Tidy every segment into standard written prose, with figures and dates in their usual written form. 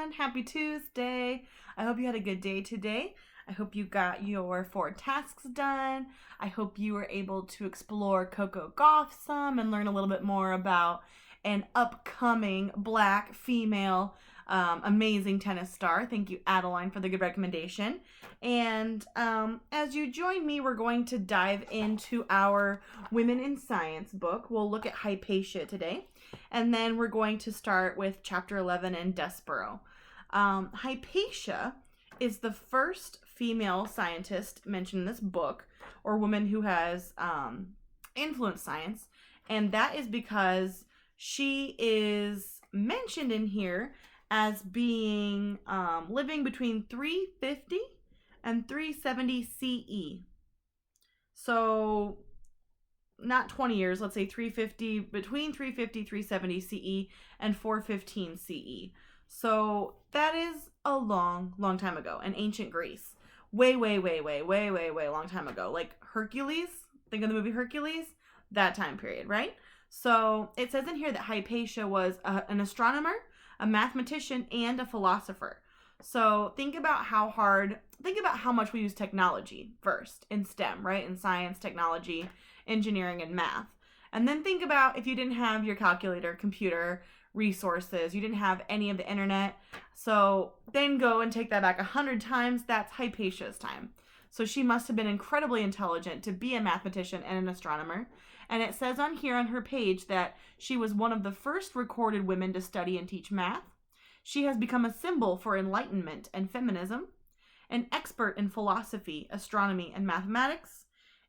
everyone. Happy Tuesday. I hope you had a good day today. I hope you got your 4 tasks done. I hope you were able to explore Coco Gauff some and learn a little bit more about an upcoming Black female amazing tennis star. Thank you, Adeline, for the good recommendation. And as you join me, we're going to dive into our Women in Science book. We'll look at Hypatia today. And then we're going to start with chapter 11 in Desperaux. Hypatia is the first female scientist mentioned in this book, or woman who has influenced science. And that is because she is mentioned in here as being living between 350 and 370 CE. So not 20 years, let's say between 350, 370 CE and 415 CE. So that is a long time ago in ancient Greece. Way long time ago. Like Hercules, think of the movie Hercules, that time period, right? So it says in here that Hypatia was an astronomer, a mathematician, and a philosopher. So think about how much we use technology first in STEM, right? In science, technology, engineering, and math. And then think about if you didn't have your calculator, computer, resources, you didn't have any of the internet. So then go and take that back 100 times. That's Hypatia's time. So she must have been incredibly intelligent to be a mathematician and an astronomer. And it says on here on her page that she was one of the first recorded women to study and teach math. She has become a symbol for enlightenment and feminism, an expert in philosophy, astronomy, and mathematics.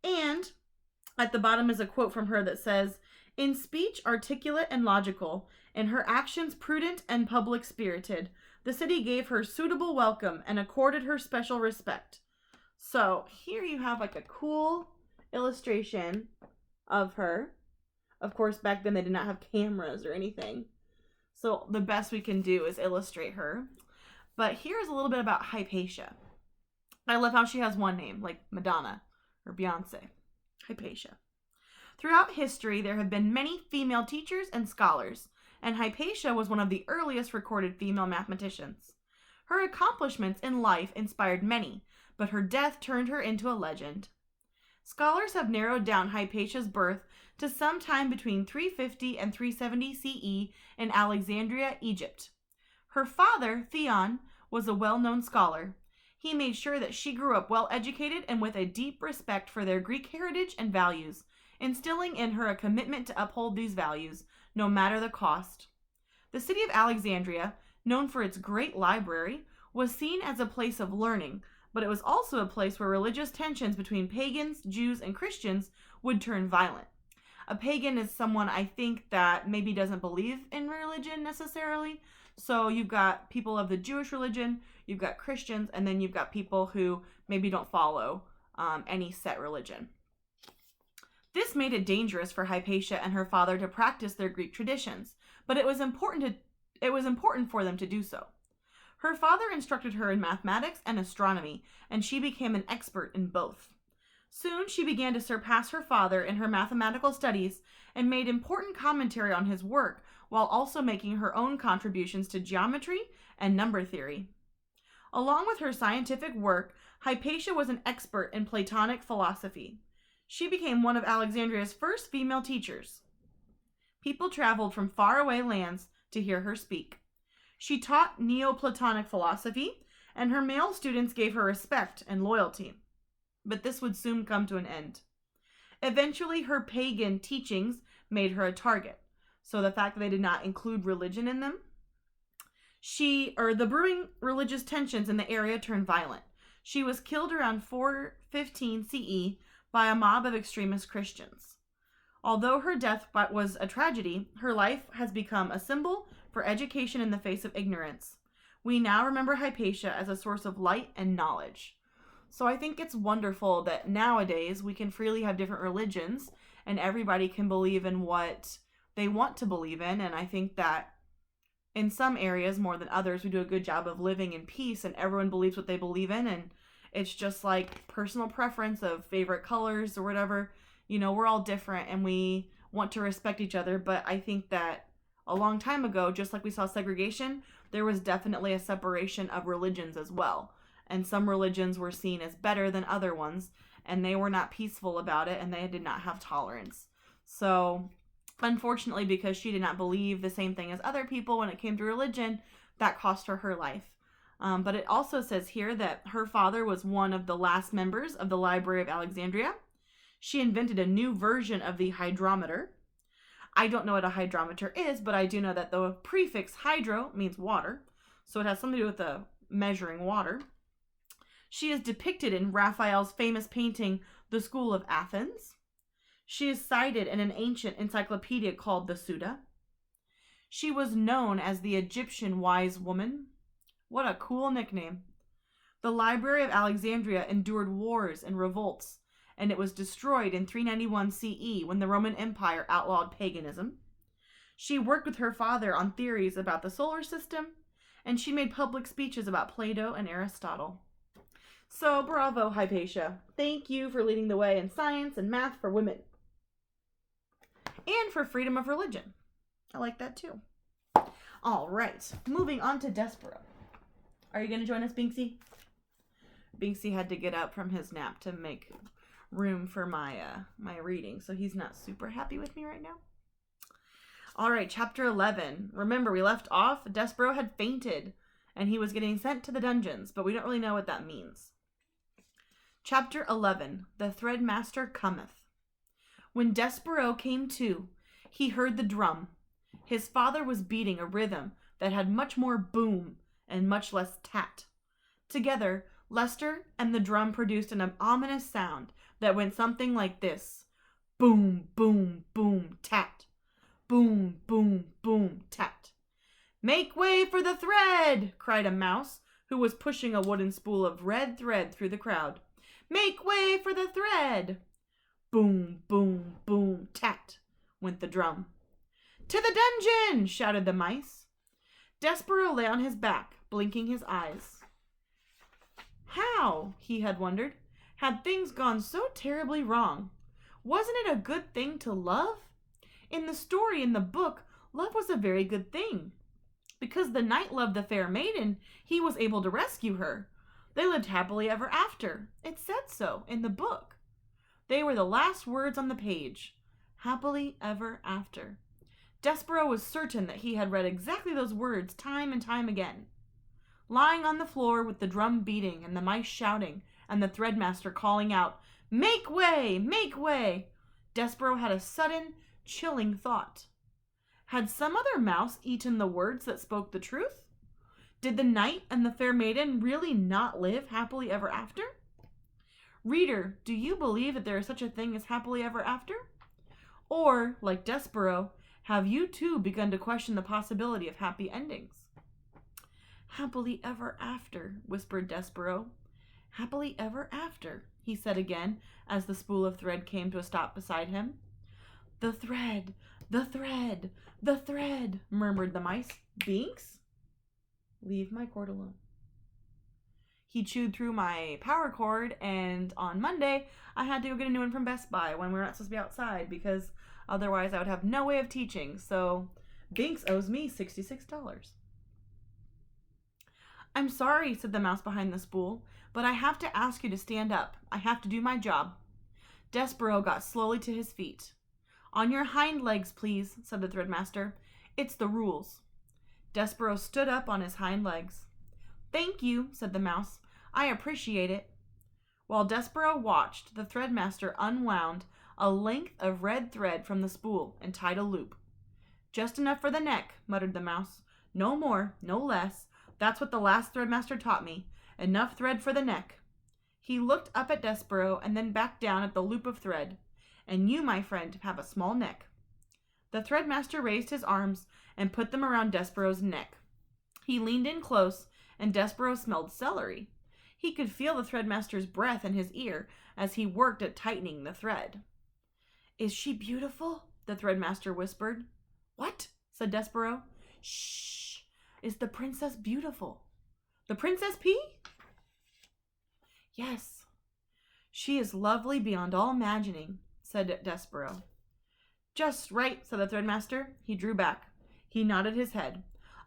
And at the bottom is a quote from her that says, "In speech articulate and logical, in her actions prudent and public-spirited, the city gave her suitable welcome and accorded her special respect." So here you have like a cool illustration of her. Of course, back then they did not have cameras or anything. So the best we can do is illustrate her. But here's a little bit about Hypatia. I love how she has one name, like Madonna or Beyonce. Hypatia. Throughout history, there have been many female teachers and scholars, and Hypatia was one of the earliest recorded female mathematicians. Her accomplishments in life inspired many, but her death turned her into a legend. Scholars have narrowed down Hypatia's birth to sometime between 350 and 370 CE in Alexandria, Egypt. Her father, Theon, was a well-known scholar. He made sure that she grew up well-educated and with a deep respect for their Greek heritage and values, instilling in her a commitment to uphold these values, no matter the cost. The city of Alexandria, known for its great library, was seen as a place of learning, but it was also a place where religious tensions between pagans, Jews, and Christians would turn violent. A pagan is someone, I think, that maybe doesn't believe in religion necessarily. So you've got people of the Jewish religion, you've got Christians, and then you've got people who maybe don't follow any set religion. This made it dangerous for Hypatia and her father to practice their Greek traditions, but it was important for them to do so. Her father instructed her in mathematics and astronomy, and she became an expert in both. Soon she began to surpass her father in her mathematical studies and made important commentary on his work while also making her own contributions to geometry and number theory. Along with her scientific work, Hypatia was an expert in Platonic philosophy. She became one of Alexandria's first female teachers. People traveled from faraway lands to hear her speak. She taught Neoplatonic philosophy, and her male students gave her respect and loyalty. But this would soon come to an end. Eventually, her pagan teachings made her a target. So the fact that they did not include religion in them, the brewing religious tensions in the area turned violent. She was killed around 415 CE by a mob of extremist Christians. Although her death was a tragedy, her life has become a symbol for education in the face of ignorance. We now remember Hypatia as a source of light and knowledge. So I think it's wonderful that nowadays we can freely have different religions and everybody can believe in what they want to believe in. And I think that in some areas more than others, we do a good job of living in peace and everyone believes what they believe in. And it's just like personal preference of favorite colors or whatever. You know, we're all different and we want to respect each other. But I think that A long time ago, just like we saw segregation, there was definitely a separation of religions as well. And some religions were seen as better than other ones, and they were not peaceful about it, and they did not have tolerance. So, unfortunately, because she did not believe the same thing as other people when it came to religion, that cost her her life. But it also says here that her father was one of the last members of the Library of Alexandria. She invented a new version of the hydrometer. I don't know what a hydrometer is, but I do know that the prefix hydro means water, so it has something to do with the measuring water. She is depicted in Raphael's famous painting, The School of Athens. She is cited in an ancient encyclopedia called the Suda. She was known as the Egyptian wise woman. What a cool nickname. The Library of Alexandria endured wars and revolts, and it was destroyed in 391 CE when the Roman Empire outlawed paganism. She worked with her father on theories about the solar system, and she made public speeches about Plato and Aristotle. So, bravo, Hypatia. Thank you for leading the way in science and math for women. And for freedom of religion. I like that too. All right, moving on to Desperaux. Are you going to join us, Binksy? Binksy had to get up from his nap to make room for my reading, so he's not super happy with me right now. All right, chapter 11. Remember, we left off, Desperaux had fainted, and he was getting sent to the dungeons, but we don't really know what that means. Chapter 11. The Threadmaster Cometh. When Desperaux came to, he heard the drum. His father was beating a rhythm that had much more boom and much less tat. Together, Lester and the drum produced an ominous sound that went something like this. Boom, boom, boom, tat. Boom, boom, boom, tat. "Make way for the thread!" cried a mouse who was pushing a wooden spool of red thread through the crowd. "Make way for the thread!" Boom, boom, boom, tat, went the drum. "To the dungeon!" shouted the mice. Desperaux lay on his back, blinking his eyes. How, he had wondered, had things gone so terribly wrong? Wasn't it a good thing to love? In the story in the book, love was a very good thing. Because the knight loved the fair maiden, he was able to rescue her. They lived happily ever after. It said so in the book. They were the last words on the page. Happily ever after. Desperaux was certain that he had read exactly those words time and time again. Lying on the floor with the drum beating and the mice shouting and the threadmaster calling out, "Make way! Make way!" Desperaux had a sudden, chilling thought. Had some other mouse eaten the words that spoke the truth? Did the knight and the fair maiden really not live happily ever after? Reader, do you believe that there is such a thing as happily ever after? Or, like Desperaux, have you too begun to question the possibility of happy endings? "Happily ever after," whispered Desperaux. "Happily ever after," he said again, as the spool of thread came to a stop beside him. "The thread, the thread, the thread," murmured the mice. "Binks? Leave my cord alone." He chewed through my power cord, and on Monday, I had to go get a new one from Best Buy when we were not supposed to be outside, because otherwise I would have no way of teaching, so Binks owes me $66. "I'm sorry," said the mouse behind the spool, "but I have to ask you to stand up. I have to do my job." Desperaux got slowly to his feet. "On your hind legs, please," said the threadmaster. "It's the rules." Desperaux stood up on his hind legs. "Thank you," said the mouse. "I appreciate it." While Desperaux watched, the threadmaster unwound a length of red thread from the spool and tied a loop. "Just enough for the neck," muttered the mouse. "No more, no less. That's what the last threadmaster taught me. Enough thread for the neck." He looked up at Desperaux and then back down at the loop of thread. "And you, my friend, have a small neck." The threadmaster raised his arms and put them around Despereaux's neck. He leaned in close, and Desperaux smelled celery. He could feel the threadmaster's breath in his ear as he worked at tightening the thread. "Is she beautiful?" the threadmaster whispered. "What?" said Desperaux. "Shh! Is the princess beautiful?" "The Princess P?" "Yes. She is lovely beyond all imagining," said Desperaux. "Just right," said the threadmaster. He drew back. He nodded his head.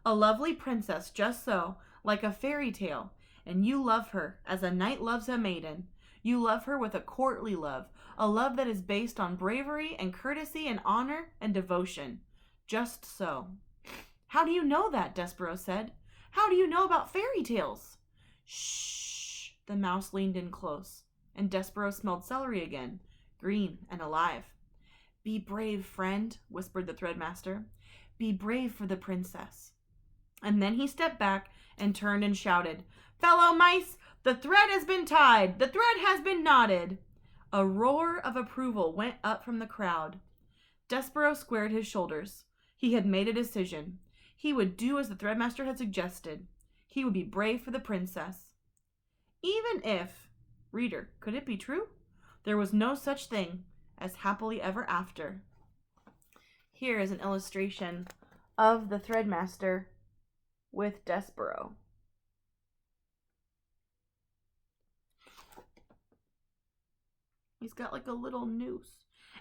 A lovely princess, just so, like a fairy tale, and you love her as a knight loves a maiden. You love her with a courtly love, a love that is based on bravery and courtesy and honor and devotion. Just so. How do you know that? Desperaux said. How do you know about fairy tales? Shh. The mouse leaned in close, and Desperaux smelled celery again, green and alive. Be brave, friend, whispered the Threadmaster. Be brave for the princess. And then he stepped back and turned and shouted, Fellow mice, the thread has been tied. The thread has been knotted. A roar of approval went up from the crowd. Desperaux squared his shoulders. He had made a decision. He would do as the Threadmaster had suggested. He would be brave for the princess. Even if, reader, could it be true? There was no such thing as happily ever after. Here is an illustration of the Threadmaster with Desperaux. He's got like a little noose.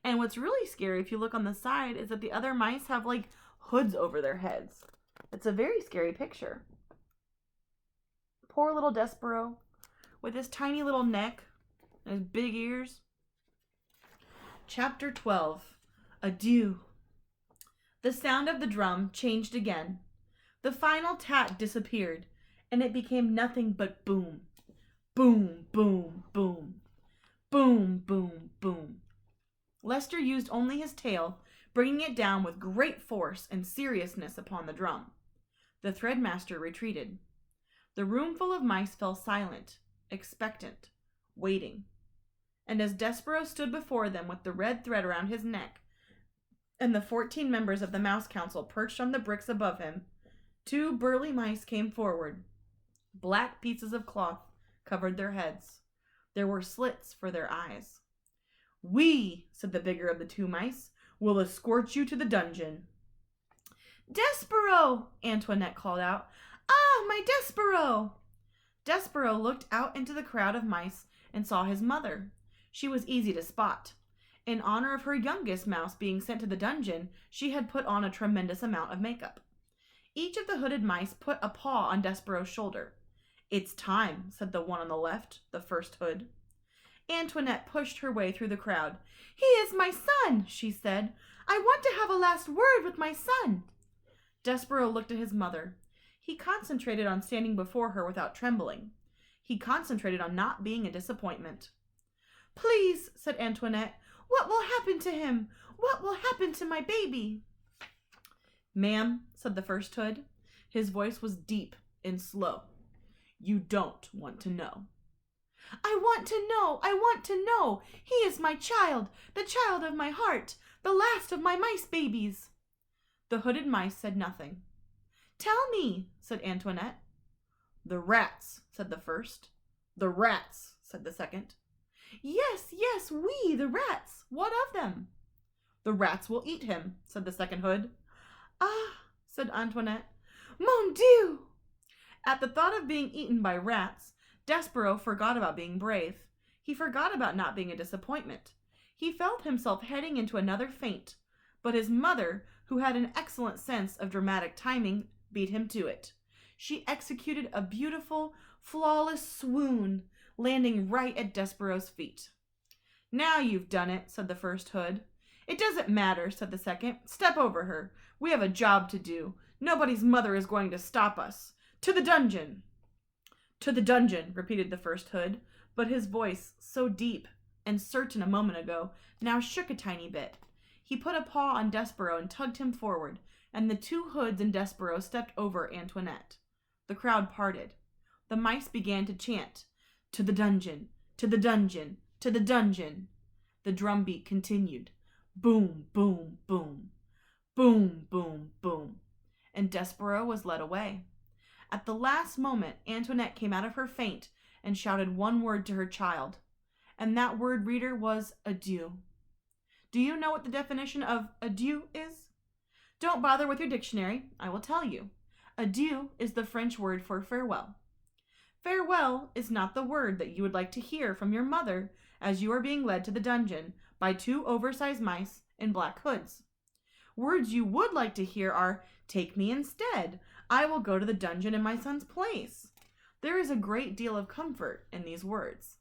And what's really scary, if you look on the side, is that the other mice have like hoods over their heads. It's a very scary picture. Poor little Desperaux with his tiny little neck and his big ears. Chapter 12. Adieu. The sound of the drum changed again. The final tat disappeared, and it became nothing but boom. Boom, boom, boom. Boom, boom, boom. Lester used only his tail, bringing it down with great force and seriousness upon the drum. The Threadmaster retreated. The room full of mice fell silent, expectant, waiting. And as Desperaux stood before them with the red thread around his neck, and the 14 members of the Mouse Council perched on the bricks above him, 2 burly mice came forward. Black pieces of cloth covered their heads. There were slits for their eyes. We, said the bigger of the 2 mice, will escort you to the dungeon. Desperaux, Antoinette called out. Ah, my Desperaux! Desperaux looked out into the crowd of mice and saw his mother. She was easy to spot. In honor of her youngest mouse being sent to the dungeon, she had put on a tremendous amount of makeup. Each of the hooded mice put a paw on Despereaux's shoulder. It's time, said the one on the left, the first hood. Antoinette pushed her way through the crowd. He is my son, she said. I want to have a last word with my son. Desperaux looked at his mother. He concentrated on standing before her without trembling. He concentrated on not being a disappointment. Please, said Antoinette, what will happen to him? What will happen to my baby? Ma'am, said the first hood. His voice was deep and slow. You don't want to know. I want to know, I want to know. He is my child, the child of my heart, the last of my mice babies. The hooded mice said nothing. Tell me, said Antoinette. The rats, said the first. The rats, said the second. Yes, yes, we, the rats. What of them? The rats will eat him, said the second hood. Ah, said Antoinette. Mon Dieu! At the thought of being eaten by rats, Desperaux forgot about being brave. He forgot about not being a disappointment. He felt himself heading into another faint, but his mother, who had an excellent sense of dramatic timing, beat him to it. She executed a beautiful, flawless swoon, landing right at Despereaux's feet. Now you've done it, said the first hood. It doesn't matter, said the second. Step over her. We have a job to do. Nobody's mother is going to stop us. To the dungeon. To the dungeon, repeated the first hood, but his voice, so deep and certain a moment ago, now shook a tiny bit. He put a paw on Desperaux and tugged him forward, and the 2 hoods and Desperaux stepped over Antoinette. The crowd parted. The mice began to chant, To the dungeon, to the dungeon, to the dungeon. The drumbeat continued. Boom, boom, boom. Boom, boom, boom. And Desperaux was led away. At the last moment, Antoinette came out of her faint and shouted one word to her child. And that word, reader, was adieu. Do you know what the definition of adieu is? Don't bother with your dictionary. I will tell you. Adieu is the French word for farewell. Farewell is not the word that you would like to hear from your mother as you are being led to the dungeon by 2 oversized mice in black hoods. Words you would like to hear are, take me instead. I will go to the dungeon in my son's place. There is a great deal of comfort in these words.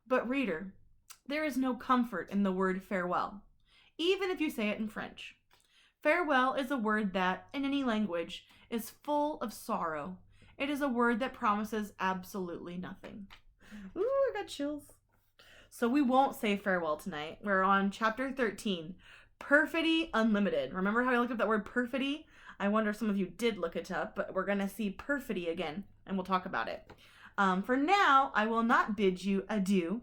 But reader, there is no comfort in the word farewell, even if you say it in French. Farewell is a word that, in any language, is full of sorrow. It is a word that promises absolutely nothing. Ooh, I got chills. So we won't say farewell tonight. We're on chapter 13, Perfidy Unlimited. Remember how I looked up that word perfidy? I wonder if some of you did look it up, but we're going to see perfidy again, and we'll talk about it. For now, I will not bid you adieu.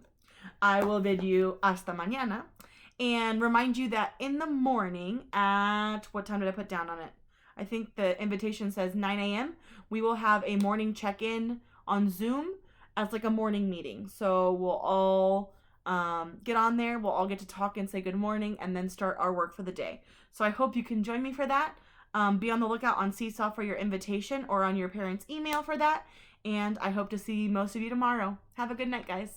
I will bid you hasta mañana, and remind you that in the morning at, what time did I put down on it? I think the invitation says 9 a.m. We will have a morning check-in on Zoom as like a morning meeting. So we'll all get on there. We'll all get to talk and say good morning and then start our work for the day. So I hope you can join me for that. Be on the lookout on Seesaw for your invitation or on your parents' email for that. And I hope to see most of you tomorrow. Have a good night, guys.